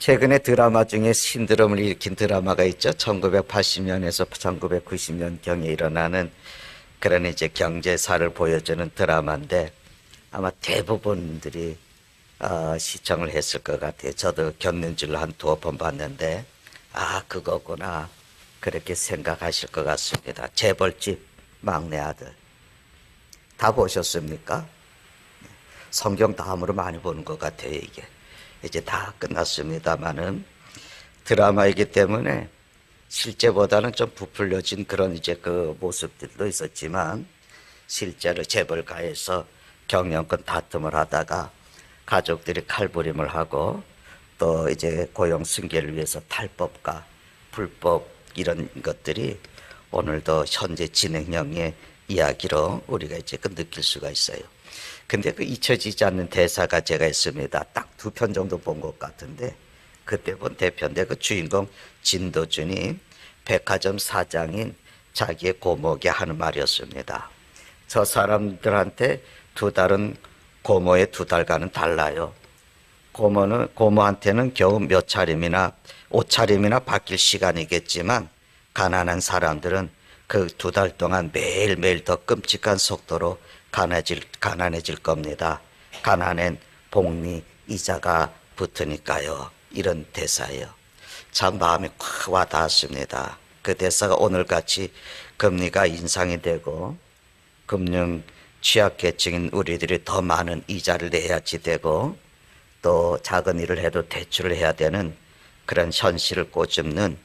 최근에 드라마 중에 신드롬을 일으킨 드라마가 있죠. 1980년에서 1990년경에 일어나는 그런 이제 경제사를 보여주는 드라마인데 아마 대부분들이 시청을 했을 것 같아요. 저도 겪는 줄로 한 두어 번 봤는데 그거구나 그렇게 생각하실 것 같습니다. 재벌집 막내 아들 다 보셨습니까? 성경 다음으로 많이 보는 것 같아요. 이게 이제 다 끝났습니다만은 드라마이기 때문에 실제보다는 좀 부풀려진 그런 이제 그 모습들도 있었지만 실제로 재벌가에서 경영권 다툼을 하다가 가족들이 칼부림을 하고 또 이제 고용 승계를 위해서 탈법과 불법 이런 것들이 오늘도 현재 진행형의 이야기로 우리가 이제 그 느낄 수가 있어요. 근데 그 잊혀지지 않는 대사가 제가 있습니다. 딱 두 편 정도 본 것 같은데 그때 본 대편인데 그 주인공 진도준이 백화점 사장인 자기의 고모에게 하는 말이었습니다. 저 사람들한테 두 달은 고모의 두 달과는 달라요. 고모한테는 겨우 몇 차림이나 옷차림이나 바뀔 시간이겠지만 가난한 사람들은 그 두 달 동안 매일매일 더 끔찍한 속도로 가난해질 겁니다. 가난엔 복리 이자가 붙으니까요. 이런 대사예요. 참 마음이 확 와닿았습니다. 그 대사가 오늘같이 금리가 인상이 되고 금융 취약계층인 우리들이 더 많은 이자를 내야지 되고 또 작은 일을 해도 대출을 해야 되는 그런 현실을 꼬집는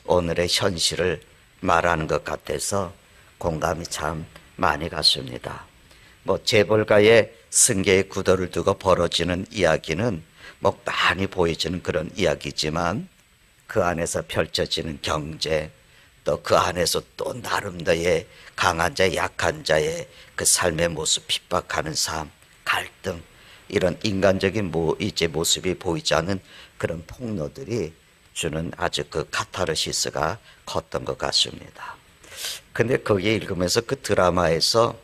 오늘의 현실을 말하는 것 같아서 공감이 참 많이 갔습니다. 재벌가의 승계의 구도를 두고 벌어지는 이야기는 많이 보여지는 그런 이야기지만 그 안에서 펼쳐지는 경제 또 그 안에서 또 나름대로의 강한 자 약한 자의 그 삶의 모습 핍박하는 삶 갈등 이런 인간적인 모습이 보이지 않는 그런 폭로들이 주는 아주 그 카타르시스가 컸던 것 같습니다. 근데 거기에 읽으면서 그 드라마에서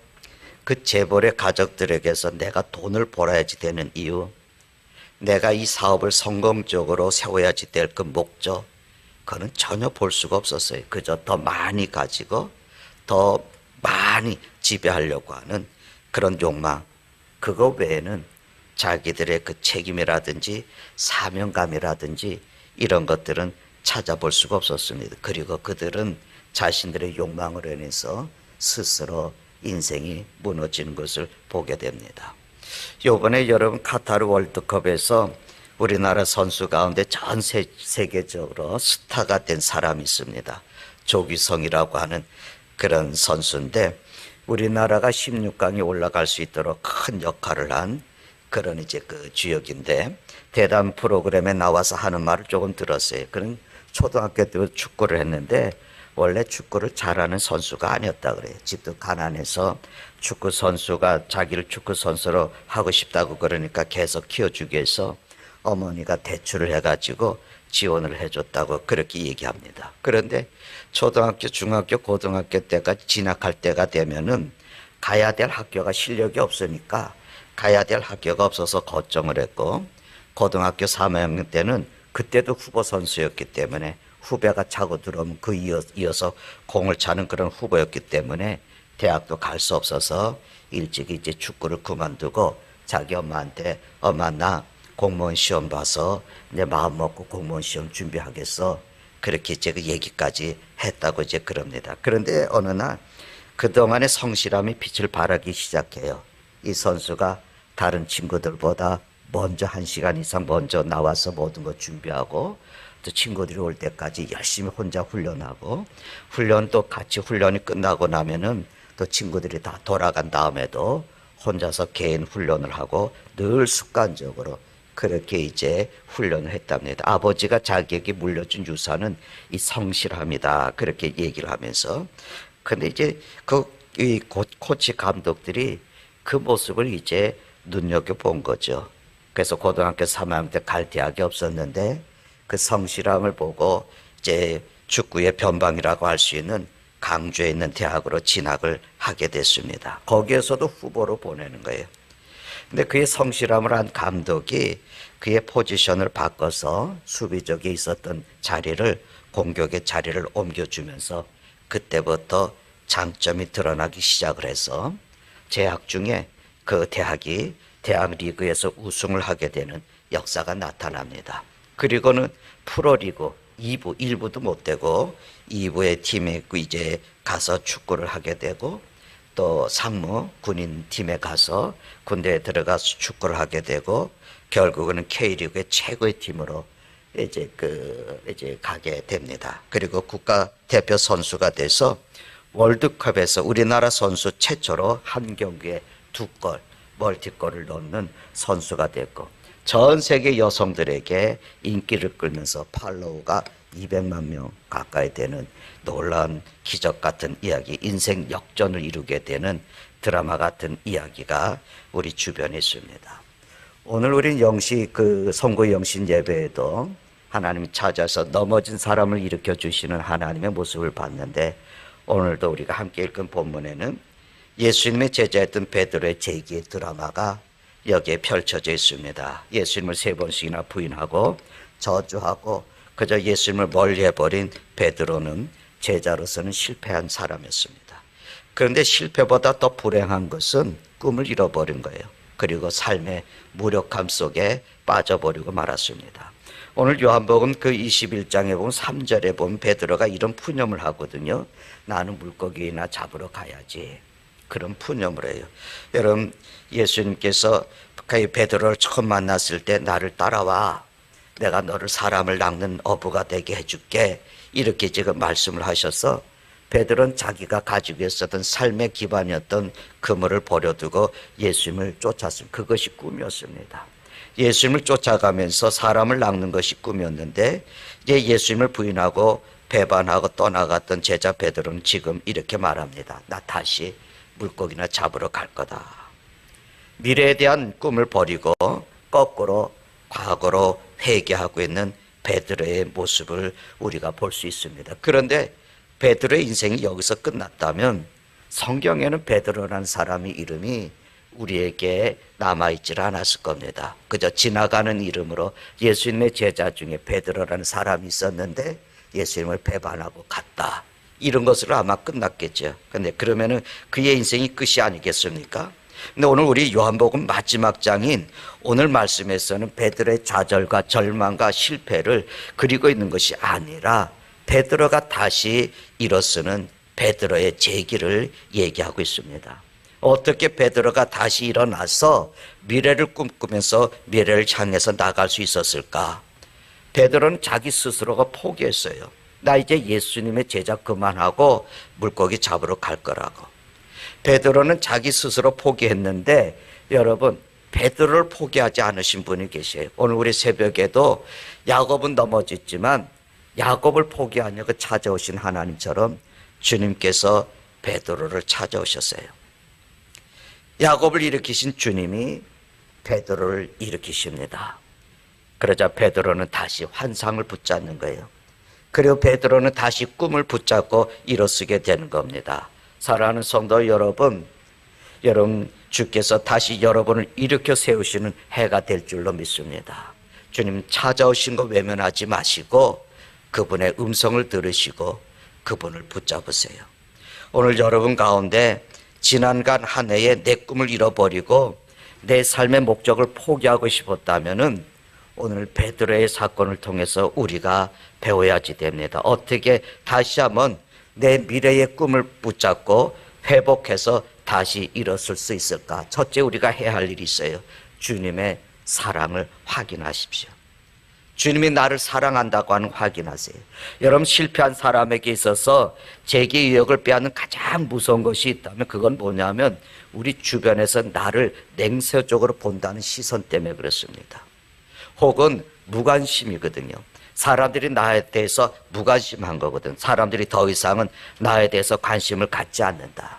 그 재벌의 가족들에게서 내가 돈을 벌어야지 되는 이유, 내가 이 사업을 성공적으로 세워야지 될 그 목적, 그거는 전혀 볼 수가 없었어요. 그저 더 많이 가지고 더 많이 지배하려고 하는 그런 욕망, 그거 외에는 자기들의 그 책임이라든지 사명감이라든지 이런 것들은 찾아볼 수가 없었습니다. 그리고 그들은 자신들의 욕망으로 인해서 스스로 인생이 무너지는 것을 보게 됩니다. 이번에 여러분 카타르 월드컵에서 우리나라 선수 가운데 전 세계적으로 스타가 된 사람이 있습니다. 조규성이라고 하는 그런 선수인데 우리나라가 16강에 올라갈 수 있도록 큰 역할을 한 그런 이제 그 주역인데 대담 프로그램에 나와서 하는 말을 조금 들었어요. 그는 초등학교 때 축구를 했는데 원래 축구를 잘하는 선수가 아니었다 그래요. 집도 가난해서 축구 선수가 자기를 축구 선수로 하고 싶다고 그러니까 계속 키워주기 위해서 어머니가 대출을 해가지고 지원을 해줬다고 그렇게 얘기합니다. 그런데 초등학교, 중학교, 고등학교 때까지 진학할 때가 되면은 가야 될 학교가 실력이 없으니까 가야 될 학교가 없어서 걱정을 했고 고등학교 3학년 때는 그때도 후보 선수였기 때문에 후배가 차고 들어오면 그 이어서 공을 차는 그런 후보였기 때문에 대학도 갈 수 없어서 일찍 이제 축구를 그만두고 자기 엄마한테 엄마 나 공무원 시험 봐서 이제 마음 먹고 공무원 시험 준비하겠어 그렇게 이제 그 얘기까지 했다고 이제 그럽니다. 그런데 어느 날 그동안의 성실함이 빛을 발하기 시작해요. 이 선수가 다른 친구들보다 먼저 1시간 이상 먼저 나와서 모든 거 준비하고 또 친구들이 올 때까지 열심히 혼자 훈련하고 훈련 또 같이 훈련이 끝나고 나면은 또 친구들이 다 돌아간 다음에도 혼자서 개인 훈련을 하고 늘 습관적으로 그렇게 이제 훈련을 했답니다. 아버지가 자기에게 물려준 유산은 이 성실함이다. 그렇게 얘기를 하면서 근데 이제 이 코치 감독들이 그 모습을 이제 눈여겨본 거죠. 그래서 고등학교 3학년 때 갈 대학이 없었는데 그 성실함을 보고 이제 축구의 변방이라고 할 수 있는 강주에 있는 대학으로 진학을 하게 됐습니다. 거기에서도 후보로 보내는 거예요. 근데 그의 성실함을 한 감독이 그의 포지션을 바꿔서 수비적에 있었던 자리를 공격의 자리를 옮겨주면서 그때부터 장점이 드러나기 시작을 해서 재학 중에 그 대학이 대학 리그에서 우승을 하게 되는 역사가 나타납니다. 그리고는 프로리그 2부, 1부도 못 되고 2부의 팀에 이제 가서 축구를 하게 되고 또 상무 군인 팀에 가서 군대에 들어가서 축구를 하게 되고 결국은 K리그의 최고의 팀으로 이제 가게 됩니다. 그리고 국가대표 선수가 돼서 월드컵에서 우리나라 선수 최초로 한 경기에 2골, 멀티골을 넣는 선수가 됐고 전 세계 여성들에게 인기를 끌면서 팔로우가 200만 명 가까이 되는 놀라운 기적 같은 이야기, 인생 역전을 이루게 되는 드라마 같은 이야기가 우리 주변에 있습니다. 오늘 우린 선고 영신 예배에도 하나님이 찾아서 넘어진 사람을 일으켜 주시는 하나님의 모습을 봤는데 오늘도 우리가 함께 읽은 본문에는 예수님의 제자였던 베드로의 재기의 드라마가 여기에 펼쳐져 있습니다. 예수님을 3번씩이나 부인하고 저주하고 그저 예수님을 멀리해버린 베드로는 제자로서는 실패한 사람이었습니다. 그런데 실패보다 더 불행한 것은 꿈을 잃어버린 거예요. 그리고 삶의 무력함 속에 빠져버리고 말았습니다. 오늘 요한복음 그 21장에 보면 3절에 보면 베드로가 이런 푸념을 하거든요. 나는 물고기나 잡으러 가야지. 그런 푸념을 해요. 여러분, 예수님께서 베드로를 처음 만났을 때 나를 따라와. 내가 너를 사람을 낚는 어부가 되게 해줄게. 이렇게 지금 말씀을 하셔서 베드로는 자기가 가지고 있었던 삶의 기반이었던 그물을 버려두고 예수님을 쫓았습니다. 그것이 꿈이었습니다. 예수님을 쫓아가면서 사람을 낚는 것이 꿈이었는데 이제 예수님을 부인하고 배반하고 떠나갔던 제자 베드로는 지금 이렇게 말합니다. 나 다시 물고기나 잡으러 갈 거다. 미래에 대한 꿈을 버리고 거꾸로 과거로 회개하고 있는 베드로의 모습을 우리가 볼 수 있습니다. 그런데 베드로의 인생이 여기서 끝났다면 성경에는 베드로라는 사람의 이름이 우리에게 남아있질 않았을 겁니다. 그저 지나가는 이름으로 예수님의 제자 중에 베드로라는 사람이 있었는데 예수님을 배반하고 갔다. 이런 것으로 아마 끝났겠죠. 근데 그러면은 그의 인생이 끝이 아니겠습니까? 근데 오늘 우리 요한복음 마지막 장인 오늘 말씀에서는 베드로의 좌절과 절망과 실패를 그리고 있는 것이 아니라 베드로가 다시 일어서는 베드로의 재기를 얘기하고 있습니다. 어떻게 베드로가 다시 일어나서 미래를 꿈꾸면서 미래를 향해서 나갈 수 있었을까? 베드로는 자기 스스로가 포기했어요. 나 이제 예수님의 제자 그만하고 물고기 잡으러 갈 거라고. 베드로는 자기 스스로 포기했는데 여러분 베드로를 포기하지 않으신 분이 계세요. 오늘 우리 새벽에도 야곱은 넘어졌지만 야곱을 포기하냐고 찾아오신 하나님처럼 주님께서 베드로를 찾아오셨어요. 야곱을 일으키신 주님이 베드로를 일으키십니다. 그러자 베드로는 다시 환상을 붙잡는 거예요. 그리고 베드로는 다시 꿈을 붙잡고 일어서게 되는 겁니다. 사랑하는 성도 여러분, 주께서 다시 여러분을 일으켜 세우시는 해가 될 줄로 믿습니다. 주님 찾아오신 거 외면하지 마시고 그분의 음성을 들으시고 그분을 붙잡으세요. 오늘 여러분 가운데 지난간 한 해에 내 꿈을 잃어버리고 내 삶의 목적을 포기하고 싶었다면은 오늘 베드로의 사건을 통해서 우리가 배워야지 됩니다. 어떻게 다시 한번 내 미래의 꿈을 붙잡고 회복해서 다시 일어설 수 있을까? 첫째 우리가 해야 할 일이 있어요. 주님의 사랑을 확인하십시오. 주님이 나를 사랑한다고 하는 확인하세요. 여러분 실패한 사람에게 있어서 재기 의욕을 빼앗는 가장 무서운 것이 있다면 그건 뭐냐면 우리 주변에서 나를 냉소적으로 본다는 시선 때문에 그렇습니다. 혹은 무관심이거든요. 사람들이 나에 대해서 무관심한 거거든. 사람들이 더 이상은 나에 대해서 관심을 갖지 않는다.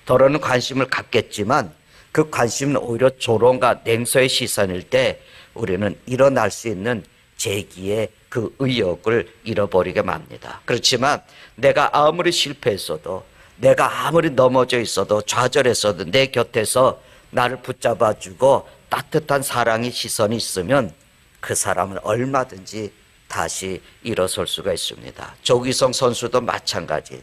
더러는 관심을 갖겠지만 그 관심은 오히려 조롱과 냉소의 시선일 때 우리는 일어날 수 있는 재기의 그 의욕을 잃어버리게 맙니다. 그렇지만 내가 아무리 실패했어도 내가 아무리 넘어져 있어도 좌절했어도 내 곁에서 나를 붙잡아주고 따뜻한 사랑의 시선이 있으면 그 사람은 얼마든지 다시 일어설 수가 있습니다. 조기성 선수도 마찬가지.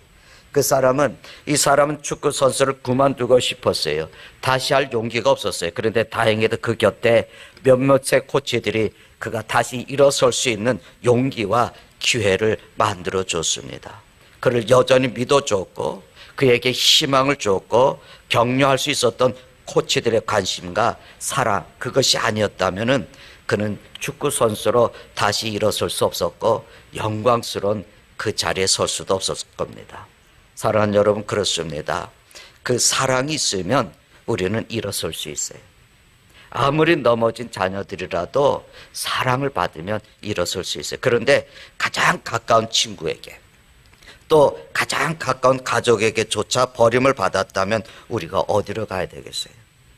이 사람은 축구 선수를 그만두고 싶었어요. 다시 할 용기가 없었어요. 그런데 다행히도 그 곁에 몇몇의 코치들이 그가 다시 일어설 수 있는 용기와 기회를 만들어 줬습니다. 그를 여전히 믿어줬고 그에게 희망을 줬고 격려할 수 있었던 코치들의 관심과 사랑, 그것이 아니었다면은 그는 축구 선수로 다시 일어설 수 없었고 영광스러운 그 자리에 설 수도 없었을 겁니다. 사랑하는 여러분, 그렇습니다. 그 사랑이 있으면 우리는 일어설 수 있어요. 아무리 넘어진 자녀들이라도 사랑을 받으면 일어설 수 있어요. 그런데 가장 가까운 친구에게 또 가장 가까운 가족에게조차 버림을 받았다면 우리가 어디로 가야 되겠어요?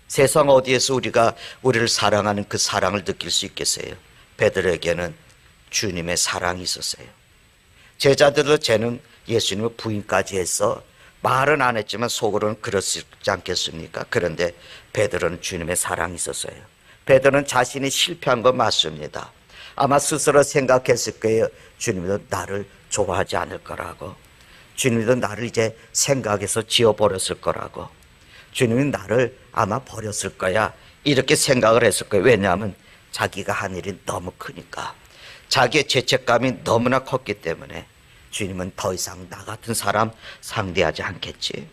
세상 어디에서 우리가 우리를 사랑하는 그 사랑을 느낄 수 있겠어요? 베드로에게는 주님의 사랑이 있었어요. 제자들도 쟤는 예수님을 부인까지 해서 말은 안 했지만 속으로는 그렇지 않겠습니까? 그런데 베드로는 주님의 사랑이 있었어요. 베드로는 자신이 실패한 건 맞습니다. 아마 스스로 생각했을 거예요. 주님도 나를 좋아하지 않을 거라고. 주님도 나를 이제 생각해서 지워버렸을 거라고. 주님이 나를 아마 버렸을 거야. 이렇게 생각을 했을 거예요. 왜냐하면 자기가 한 일이 너무 크니까. 자기의 죄책감이 너무나 컸기 때문에 주님은 더 이상 나 같은 사람 상대하지 않겠지.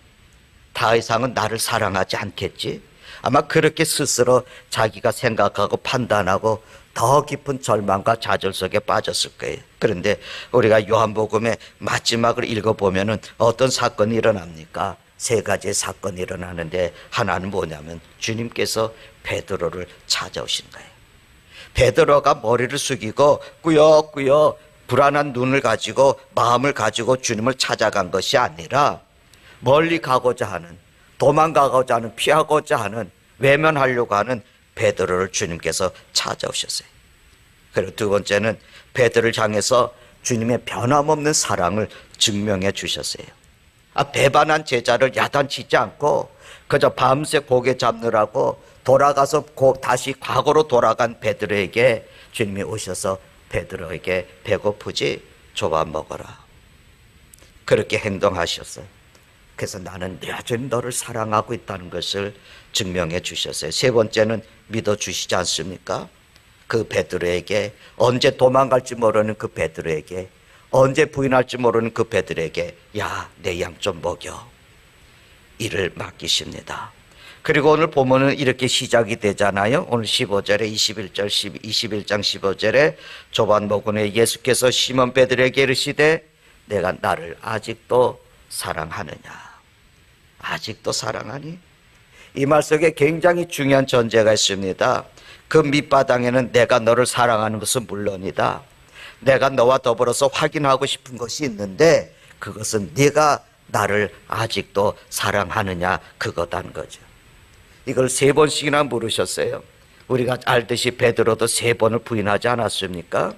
더 이상은 나를 사랑하지 않겠지. 아마 그렇게 스스로 자기가 생각하고 판단하고 더 깊은 절망과 좌절 속에 빠졌을 거예요. 그런데 우리가 요한복음의 마지막을 읽어보면 어떤 사건이 일어납니까? 세 가지의 사건이 일어나는데 하나는 뭐냐면 주님께서 베드로를 찾아오신 거예요. 베드로가 머리를 숙이고 꾸역꾸역 불안한 눈을 가지고 마음을 가지고 주님을 찾아간 것이 아니라 멀리 가고자 하는, 도망가고자 하는, 피하고자 하는, 외면하려고 하는 베드로를 주님께서 찾아오셨어요. 그리고 두 번째는 베드로를 향해서 주님의 변함없는 사랑을 증명해 주셨어요. 배반한 제자를 야단치지 않고 그저 밤새 고개 잡느라고 돌아가서 다시 과거로 돌아간 베드로에게 주님이 오셔서 베드로에게 배고프지? 줘봐 먹어라. 그렇게 행동하셨어요. 그래서 나는 여전히 너를 사랑하고 있다는 것을 증명해 주셨어요. 세 번째는 믿어주시지 않습니까? 그 베드로에게, 언제 도망갈지 모르는 그 베드로에게, 언제 부인할지 모르는 그 베드로에게 야, 내 양 좀 먹여. 이를 맡기십니다. 그리고 오늘 보면은 이렇게 시작이 되잖아요. 오늘 15절에 21장 15절에 조반복음에 예수께서 시몬 베드로에게 이르시되 내가 나를 아직도 사랑하느냐. 아직도 사랑하니? 이 말 속에 굉장히 중요한 전제가 있습니다. 그 밑바닥에는 내가 너를 사랑하는 것은 물론이다. 내가 너와 더불어서 확인하고 싶은 것이 있는데 그것은 네가 나를 아직도 사랑하느냐 그거다는 거죠. 이걸 3번씩이나 물으셨어요. 우리가 알듯이 베드로도 3번을 부인하지 않았습니까?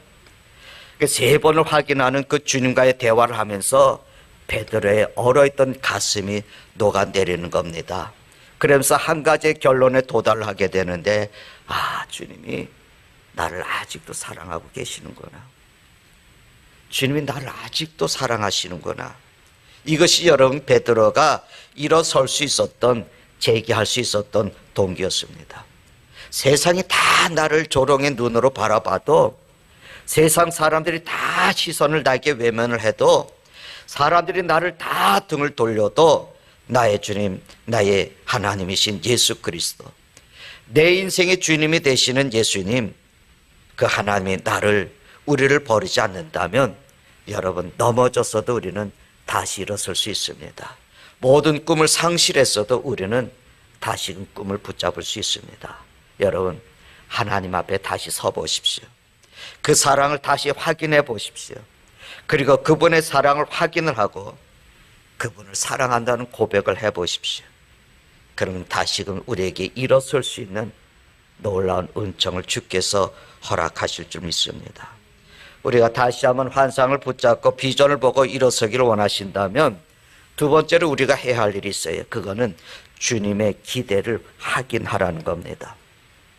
3번을 확인하는 그 주님과의 대화를 하면서 베드로의 얼어있던 가슴이 녹아내리는 겁니다. 그러면서 한 가지의 결론에 도달하게 되는데 주님이 나를 아직도 사랑하고 계시는구나. 주님이 나를 아직도 사랑하시는구나. 이것이 여러분 베드로가 일어설 수 있었던, 제기할 수 있었던 동기였습니다. 세상이 다 나를 조롱의 눈으로 바라봐도, 세상 사람들이 다 시선을 나에게 외면을 해도, 사람들이 나를 다 등을 돌려도 나의 주님, 나의 하나님이신 예수 그리스도, 내 인생의 주님이 되시는 예수님, 그 하나님이 우리를 버리지 않는다면 여러분 넘어졌어도 우리는 다시 일어설 수 있습니다. 모든 꿈을 상실했어도 우리는 다시금 꿈을 붙잡을 수 있습니다. 여러분 하나님 앞에 다시 서 보십시오. 그 사랑을 다시 확인해 보십시오. 그리고 그분의 사랑을 확인을 하고 그분을 사랑한다는 고백을 해 보십시오. 그러면 다시금 우리에게 일어설 수 있는 놀라운 은총을 주께서 허락하실 줄 믿습니다. 우리가 다시 한번 환상을 붙잡고 비전을 보고 일어서기를 원하신다면 두 번째로 우리가 해야 할 일이 있어요. 그거는 주님의 기대를 확인하라는 겁니다.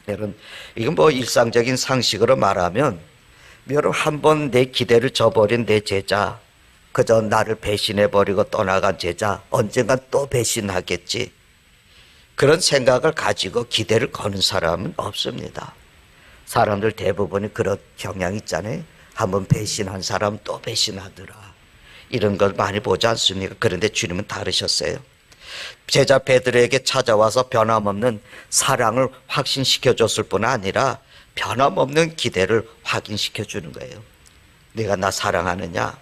여러분, 이건 뭐 일상적인 상식으로 말하면, 여러분, 한 번 내 기대를 저버린 내 제자, 그저 나를 배신해버리고 떠나간 제자, 언젠간 또 배신하겠지, 그런 생각을 가지고 기대를 거는 사람은 없습니다. 사람들 대부분이 그런 경향이 있잖아요. 한번 배신한 사람 또 배신하더라, 이런 걸 많이 보지 않습니까? 그런데 주님은 다르셨어요. 제자 베드로에게 찾아와서 변함없는 사랑을 확신시켜줬을 뿐 아니라 변함없는 기대를 확인시켜 주는 거예요. 네가 나 사랑하느냐?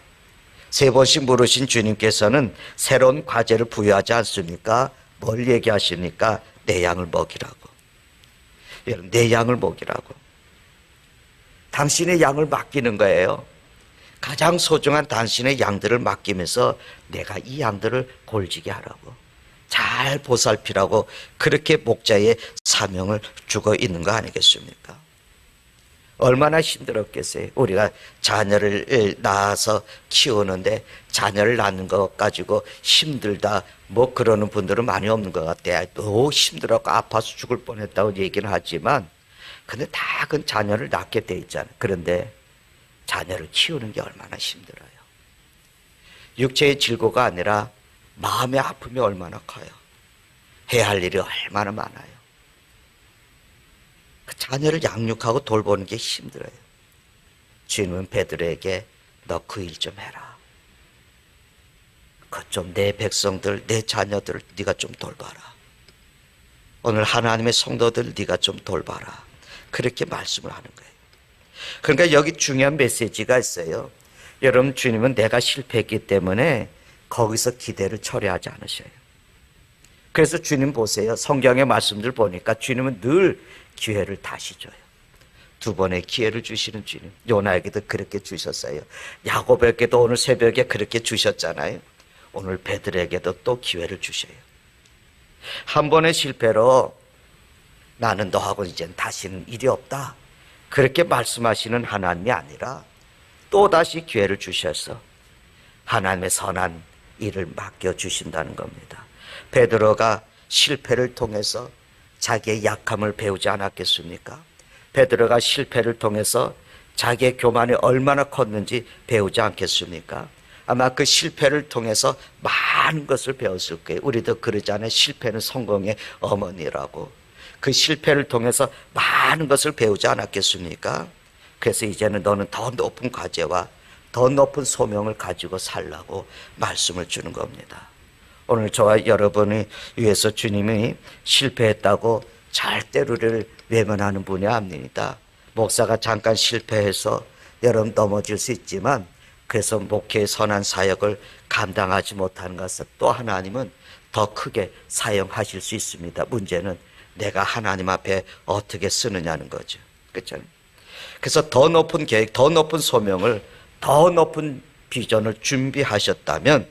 3번씩 물으신 주님께서는 새로운 과제를 부여하지 않습니까? 뭘 얘기하십니까? 내 양을 먹이라고. 여러분, 내 양을 먹이라고. 당신의 양을 맡기는 거예요. 가장 소중한 당신의 양들을 맡기면서 내가 이 양들을 골지게 하라고, 잘 보살피라고, 그렇게 목자의 사명을 주고 있는 거 아니겠습니까? 얼마나 힘들었겠어요. 우리가 자녀를 낳아서 키우는데 자녀를 낳는 것 가지고 힘들다 뭐 그러는 분들은 많이 없는 것 같아요. 너무 힘들었고 아파서 죽을 뻔했다고 얘기는 하지만, 근데 다 그 자녀를 낳게 돼 있잖아요. 그런데 자녀를 키우는 게 얼마나 힘들어요. 육체의 질고가 아니라 마음의 아픔이 얼마나 커요. 해야 할 일이 얼마나 많아요. 그 자녀를 양육하고 돌보는 게 힘들어요. 주님은 베드로에게 너 그 일 좀 해라. 그 좀 내 백성들, 내 자녀들을 네가 좀 돌봐라. 오늘 하나님의 성도들 네가 좀 돌봐라. 그렇게 말씀을 하는 거예요. 그러니까 여기 중요한 메시지가 있어요. 여러분, 주님은 내가 실패했기 때문에 거기서 기대를 철회하지 않으셔요. 그래서 주님 보세요. 성경의 말씀들 보니까 주님은 늘 기회를 다시 줘요. 2번의 기회를 주시는 주님. 요나에게도 그렇게 주셨어요. 야곱에게도 오늘 새벽에 그렇게 주셨잖아요. 오늘 베드로에게도 또 기회를 주셔요. 한 번의 실패로 나는 너하고 이젠 다시는 일이 없다, 그렇게 말씀하시는 하나님이 아니라 또다시 기회를 주셔서 하나님의 선한 일을 맡겨주신다는 겁니다. 베드로가 실패를 통해서 자기의 약함을 배우지 않았겠습니까? 베드로가 실패를 통해서 자기의 교만이 얼마나 컸는지 배우지 않겠습니까? 아마 그 실패를 통해서 많은 것을 배웠을 거예요. 우리도 그러잖아요. 실패는 성공의 어머니라고. 그 실패를 통해서 많은 것을 배우지 않았겠습니까? 그래서 이제는 너는 더 높은 과제와 더 높은 소명을 가지고 살라고 말씀을 주는 겁니다. 오늘 저와 여러분이 위해서 주님이 실패했다고 절대로 우리를 외면하는 분이 아닙니다. 목사가 잠깐 실패해서 여러분 넘어질 수 있지만, 그래서 목회의 선한 사역을 감당하지 못하는 것을 또 하나님은 더 크게 사용하실 수 있습니다. 문제는 내가 하나님 앞에 어떻게 쓰느냐는 거죠. 그렇죠? 그래서 더 높은 계획, 더 높은 소명을, 더 높은 비전을 준비하셨다면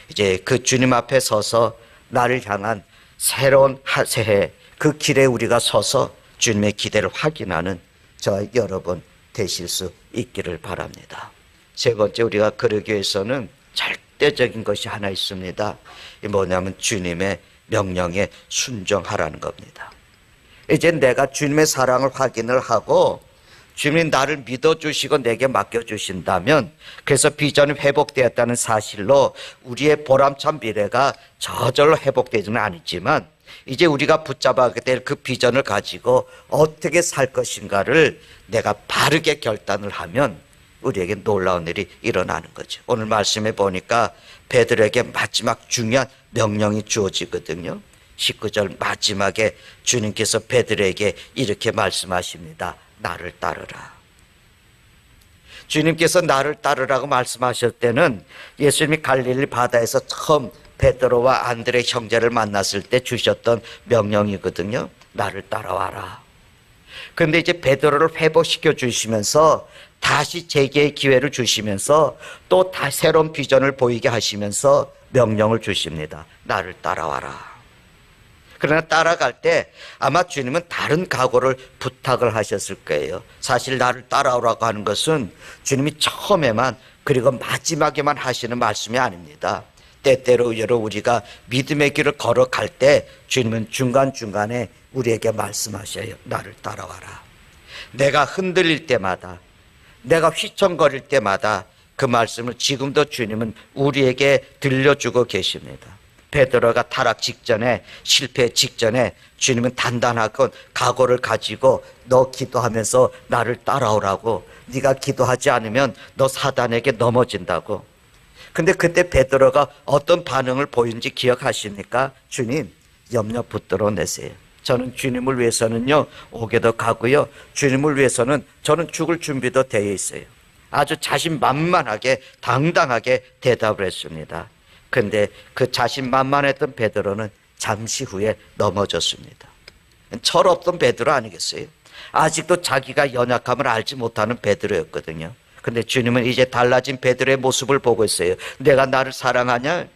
이제 그 주님 앞에 서서 나를 향한 새로운 새해, 그 길에 우리가 서서 주님의 기대를 확인하는 저와 여러분 되실 수 있기를 바랍니다. 3번째, 우리가 그러기 위해서는 절대적인 것이 하나 있습니다. 이 뭐냐면 주님의 명령에 순종하라는 겁니다. 이제 내가 주님의 사랑을 확인을 하고 주님이 나를 믿어주시고 내게 맡겨주신다면, 그래서 비전이 회복되었다는 사실로 우리의 보람찬 미래가 저절로 회복되지는 않지만, 이제 우리가 붙잡아야 될 그 비전을 가지고 어떻게 살 것인가를 내가 바르게 결단을 하면 우리에게 놀라운 일이 일어나는 거죠. 오늘 말씀해 보니까 베드로에게 마지막 중요한 명령이 주어지거든요. 19절 마지막에 주님께서 베드로에게 이렇게 말씀하십니다. 나를 따르라. 주님께서 나를 따르라고 말씀하실 때는 예수님이 갈릴리 바다에서 처음 베드로와 안드레 형제를 만났을 때 주셨던 명령이거든요. 나를 따라와라. 그런데 이제 베드로를 회복시켜 주시면서 다시 재기의 기회를 주시면서 또 다시 새로운 비전을 보이게 하시면서 명령을 주십니다. 나를 따라와라. 그러나 따라갈 때 아마 주님은 다른 각오를 부탁을 하셨을 거예요. 사실 나를 따라오라고 하는 것은 주님이 처음에만 그리고 마지막에만 하시는 말씀이 아닙니다. 때때로 우리가 믿음의 길을 걸어갈 때 주님은 중간중간에 우리에게 말씀하셔요. 나를 따라와라. 내가 흔들릴 때마다, 내가 휘청거릴 때마다 그 말씀을 지금도 주님은 우리에게 들려주고 계십니다. 베드로가 타락 직전에, 실패 직전에 주님은 단단하고 각오를 가지고 너 기도하면서 나를 따라오라고, 네가 기도하지 않으면 너 사단에게 넘어진다고. 근데 그때 베드로가 어떤 반응을 보인지 기억하십니까? 주님, 염려 붙들어 내세요. 저는 주님을 위해서는요, 옥에도 가고요, 주님을 위해서는 저는 죽을 준비도 되어 있어요. 아주 자신만만하게 당당하게 대답을 했습니다. 근데 그 자신만만했던 베드로는 잠시 후에 넘어졌습니다. 철없던 베드로 아니겠어요? 아직도 자기가 연약함을 알지 못하는 베드로였거든요. 근데 주님은 이제 달라진 베드로의 모습을 보고 있어요. 내가 나를 사랑하냐?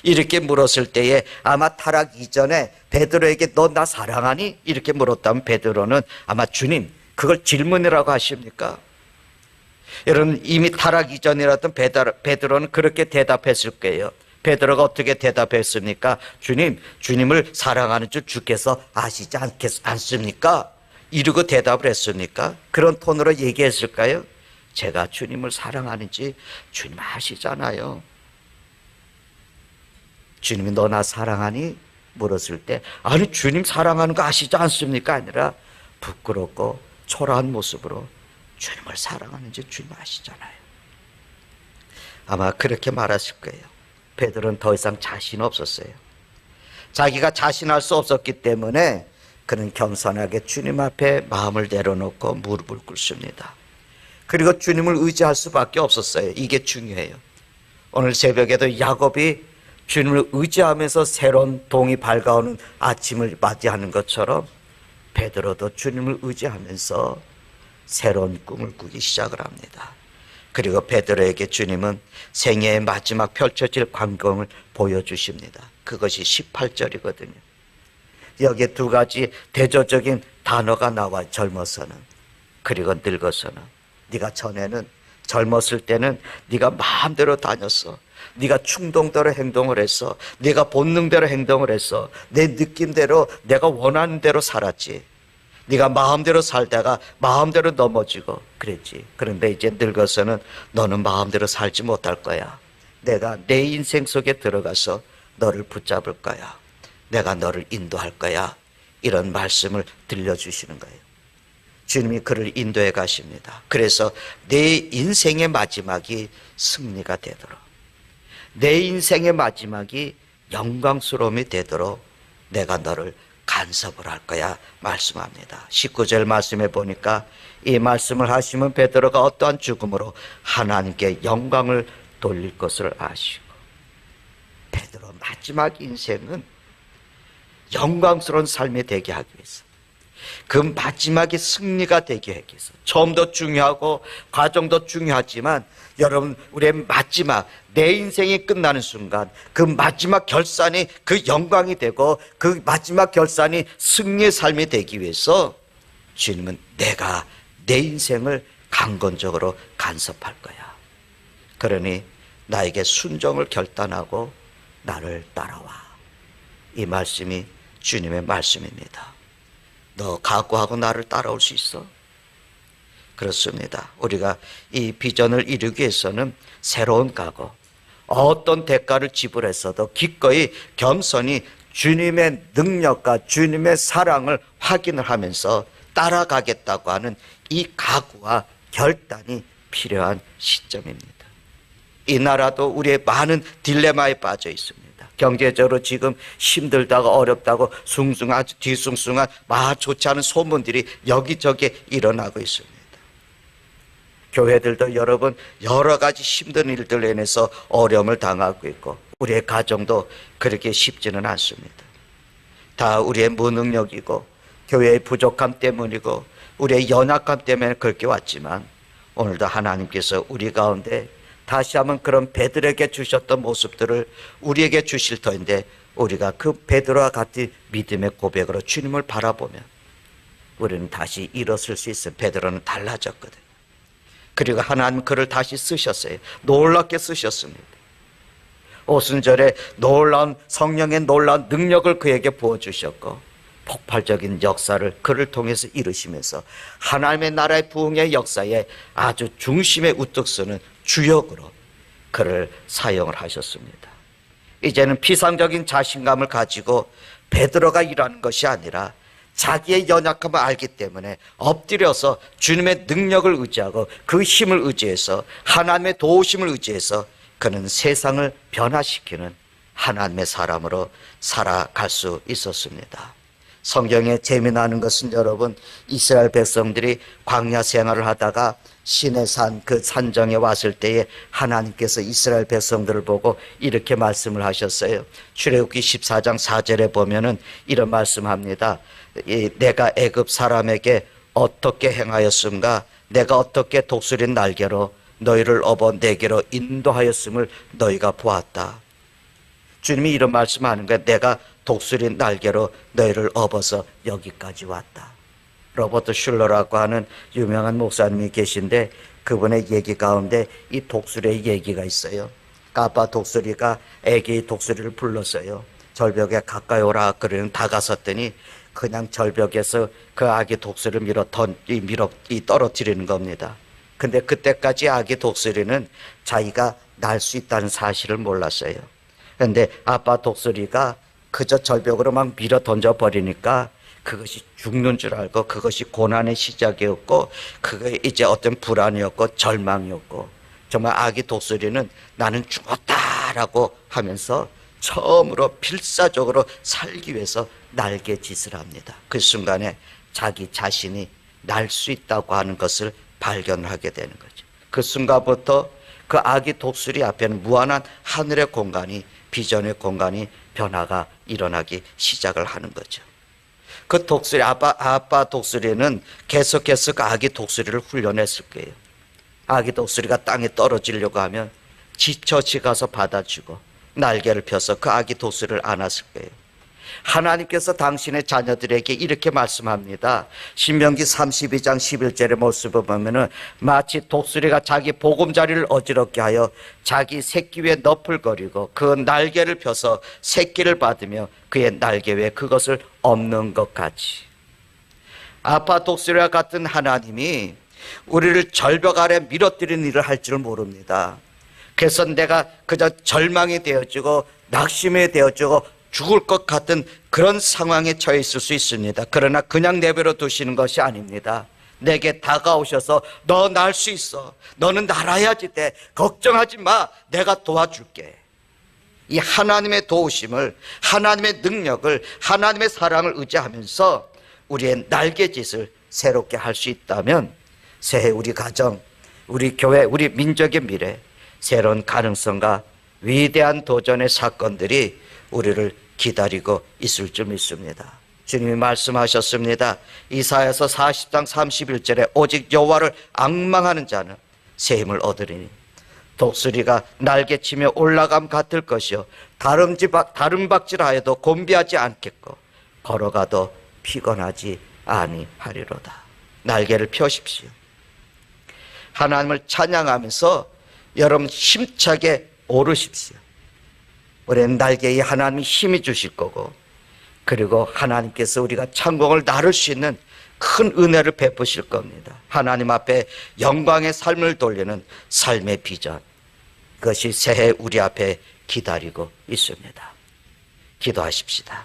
이렇게 물었을 때에 아마 타락 이전에 베드로에게 너 나 사랑하니? 이렇게 물었다면 베드로는 아마 주님, 그걸 질문이라고 하십니까? 여러분, 이미 타락 이전이라던 베드로는 그렇게 대답했을 거예요. 베드로가 어떻게 대답했습니까? 주님, 주님을 사랑하는 줄 주께서 아시지 않습니까? 이러고 대답을 했습니까? 그런 톤으로 얘기했을까요? 제가 주님을 사랑하는지 주님 아시잖아요. 주님이 너 나 사랑하니? 물었을 때 아니 주님 사랑하는 거 아시지 않습니까? 아니라 부끄럽고 초라한 모습으로 주님을 사랑하는지 주님 아시잖아요. 아마 그렇게 말했을 거예요. 베드로는 더 이상 자신 없었어요. 자기가 자신할 수 없었기 때문에 그는 겸손하게 주님 앞에 마음을 내려놓고 무릎을 꿇습니다. 그리고 주님을 의지할 수밖에 없었어요. 이게 중요해요. 오늘 새벽에도 야곱이 주님을 의지하면서 새로운 동이 밝아오는 아침을 맞이하는 것처럼 베드로도 주님을 의지하면서 새로운 꿈을 꾸기 시작을 합니다. 그리고 베드로에게 주님은 생애의 마지막 펼쳐질 광경을 보여주십니다. 그것이 18절이거든요. 여기에 두 가지 대조적인 단어가 나와요. 젊어서는, 그리고 늙어서는. 네가 전에는, 젊었을 때는 네가 마음대로 다녔어. 네가 충동대로 행동을 했어. 네가 본능대로 행동을 했어. 내 느낌대로, 내가 원하는 대로 살았지. 네가 마음대로 살다가 마음대로 넘어지고 그랬지. 그런데 이제 늙어서는 너는 마음대로 살지 못할 거야. 내가 내 인생 속에 들어가서 너를 붙잡을 거야. 내가 너를 인도할 거야. 이런 말씀을 들려주시는 거예요. 주님이 그를 인도해 가십니다. 그래서 내 인생의 마지막이 승리가 되도록, 내 인생의 마지막이 영광스러움이 되도록 내가 너를 간섭을 할 거야 말씀합니다. 19절 말씀에 보니까 이 말씀을 하시면 베드로가 어떠한 죽음으로 하나님께 영광을 돌릴 것을 아시고, 베드로 마지막 인생은 영광스러운 삶이 되게 하기 위해서, 그 마지막에 승리가 되게 하기 위해서, 처음도 중요하고 과정도 중요하지만 여러분, 우리의 마지막, 내 인생이 끝나는 순간 그 마지막 결산이 그 영광이 되고 그 마지막 결산이 승리의 삶이 되기 위해서 주님은 내가 내 인생을 강건적으로 간섭할 거야. 그러니 나에게 순종을 결단하고 나를 따라와. 이 말씀이 주님의 말씀입니다. 너 각오하고 나를 따라올 수 있어? 그렇습니다. 우리가 이 비전을 이루기 위해서는 새로운 각오, 어떤 대가를 지불했어도 기꺼이 겸손히 주님의 능력과 주님의 사랑을 확인을 하면서 따라가겠다고 하는 이 각오와 결단이 필요한 시점입니다. 이 나라도 우리의 많은 딜레마에 빠져 있습니다. 경제적으로 지금 힘들다고 어렵다고 아주 뒤숭숭한 좋지 않은 소문들이 여기저기 일어나고 있습니다. 교회들도 여러분 여러 가지 힘든 일들로 인해서 어려움을 당하고 있고, 우리의 가정도 그렇게 쉽지는 않습니다. 다 우리의 무능력이고 교회의 부족함 때문이고 우리의 연약함 때문에 그렇게 왔지만, 오늘도 하나님께서 우리 가운데 다시 한번 그런 베드로에게 주셨던 모습들을 우리에게 주실 터인데, 우리가 그 베드로와 같은 믿음의 고백으로 주님을 바라보면 우리는 다시 일어설 수 있어요. 베드로는 달라졌거든요. 그리고 하나님 그를 다시 쓰셨어요. 놀랍게 쓰셨습니다. 오순절에 놀라운 성령의 놀라운 능력을 그에게 부어주셨고 폭발적인 역사를 그를 통해서 이루시면서 하나님의 나라의 부흥의 역사에 아주 중심에 우뚝 서는 주역으로 그를 사용을 하셨습니다. 이제는 피상적인 자신감을 가지고 베드로가 일하는 것이 아니라 자기의 연약함을 알기 때문에 엎드려서 주님의 능력을 의지하고 그 힘을 의지해서 하나님의 도우심을 의지해서 그는 세상을 변화시키는 하나님의 사람으로 살아갈 수 있었습니다. 성경에 재미나는 것은 여러분, 이스라엘 백성들이 광야 생활을 하다가 시내산 그 산정에 왔을 때에 하나님께서 이스라엘 백성들을 보고 이렇게 말씀을 하셨어요. 출애굽기 14장 4절에 보면은 이런 말씀합니다. 내가 애굽 사람에게 어떻게 행하였음가? 내가 어떻게 독수리 날개로 너희를 업어 내게로 인도하였음을 너희가 보았다. 주님이 이런 말씀하는 거예요. 내가 독수리 날개로 너희를 업어서 여기까지 왔다. 로버트 슐러라고 하는 유명한 목사님이 계신데 그분의 얘기 가운데 이 독수리의 얘기가 있어요. 아빠 독수리가 애기 독수리를 불렀어요. 절벽에 가까이 오라 그러는 다가섰더니 그냥 절벽에서 그 아기 독수리를 떨어뜨리는 겁니다. 근데 그때까지 아기 독수리는 자기가 날 수 있다는 사실을 몰랐어요. 근데 아빠 독수리가 그저 절벽으로 막 밀어 던져버리니까 그것이 죽는 줄 알고 그것이 고난의 시작이었고 그게 이제 어떤 불안이었고 절망이었고 정말 아기 독수리는 나는 죽었다라고 하면서 처음으로 필사적으로 살기 위해서 날개짓을 합니다. 그 순간에 자기 자신이 날 수 있다고 하는 것을 발견하게 되는 거죠. 그 순간부터 그 아기 독수리 앞에는 무한한 하늘의 공간이 비전의 공간이 변화가 일어나기 시작을 하는 거죠. 그 독수리 아빠 독수리는 계속해서 그 아기 독수리를 훈련했을 거예요. 아기 독수리가 땅에 떨어지려고 하면 지쳐지가서 받아주고 날개를 펴서 그 아기 독수리를 안았을 거예요. 하나님께서 당신의 자녀들에게 이렇게 말씀합니다. 신명기 32장 11절의 모습을 보면은 마치 독수리가 자기 보금자리를 어지럽게 하여 자기 새끼 위에 너풀거리고 그 날개를 펴서 새끼를 받으며 그의 날개 위에 그것을 엎는 것 같이, 아빠 독수리와 같은 하나님이 우리를 절벽 아래 밀어뜨리는 일을 할 줄 모릅니다. 그래서 내가 그저 절망이 되어지고 낙심이 되어지고 죽을 것 같은 그런 상황에 처해 있을 수 있습니다. 그러나 그냥 내버려 두시는 것이 아닙니다. 내게 다가오셔서 너 날 수 있어. 너는 날아야지 돼. 걱정하지 마. 내가 도와줄게. 이 하나님의 도우심을, 하나님의 능력을, 하나님의 사랑을 의지하면서 우리의 날개짓을 새롭게 할 수 있다면 새해 우리 가정, 우리 교회, 우리 민족의 미래, 새로운 가능성과 위대한 도전의 사건들이 우리를 기다리고 있을 줄 믿습니다. 주님이 말씀하셨습니다. 이사야서 40장 31절에 오직 여호와를 앙망하는 자는 새 힘을 얻으리니 독수리가 날개치며 올라감 같을 것이요 다름박질하여도 곤비하지 않겠고 걸어가도 피곤하지 아니하리로다. 날개를 펴십시오. 하나님을 찬양하면서 여러분 힘차게 오르십시오. 우리는 날개에 하나님이 힘이 주실 거고, 그리고 하나님께서 우리가 창공을 나를 수 있는 큰 은혜를 베푸실 겁니다. 하나님 앞에 영광의 삶을 돌리는 삶의 비전, 그것이 새해 우리 앞에 기다리고 있습니다. 기도하십시다.